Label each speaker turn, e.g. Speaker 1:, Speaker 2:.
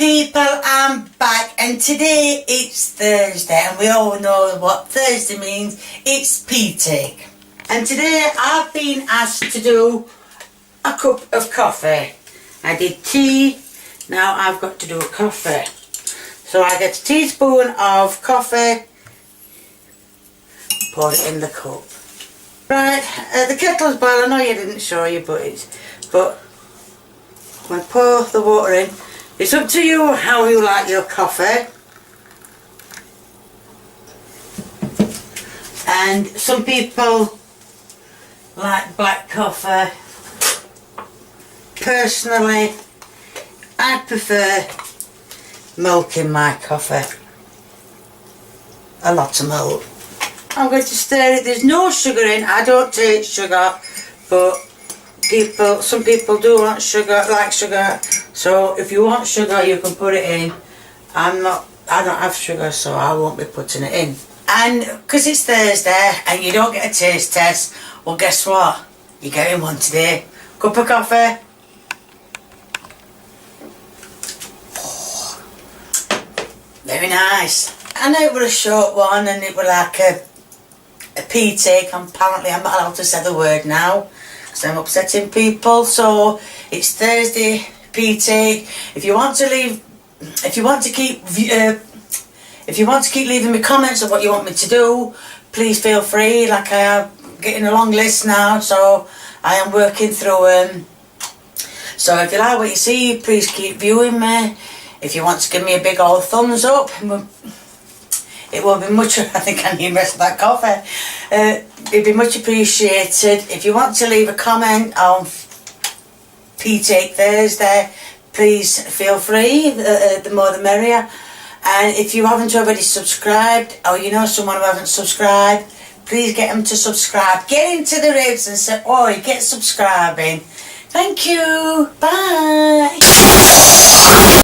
Speaker 1: People, I'm back, and today it's Thursday, and we all know what Thursday means. It's P-Take. And today I've been asked to do a cup of coffee. I did tea, now I've got to do a coffee. So I get a teaspoon of coffee, pour it in the cup. Right, the kettle's boiling. I know you didn't show you, but when I pour the water in, it's up to you how you like your coffee. And some people like black coffee. Personally, I prefer milk in my coffee. A lot of milk. I'm going to stir it. There's no sugar in. I don't take sugar, but some people do want sugar, like sugar. So if you want sugar, you can put it in. I don't have sugar, so I won't be putting it in. And because it's Thursday and you don't get a taste test, well, guess what? You're getting one today. Cup of coffee. Oh, very nice. I know it was a short one and it was like a P-Take. Apparently I'm not allowed to say the word now because I'm upsetting people. So it's Thursday P-Take. If you want to keep leaving me comments of what you want me to do, please feel free. Like I am getting a long list now, so I am working through them. So if you like what you see, please keep viewing me. If you want to give me a big old thumbs up, it will be much. I think I need the rest of that coffee. It'd be much appreciated. If you want to leave a comment on P-Take Thursday, please feel free. The more the merrier. And if you haven't already subscribed, or you know someone who hasn't subscribed, please get them to subscribe. Get into the ribs and say, "Oi, get subscribing." Thank you. Bye.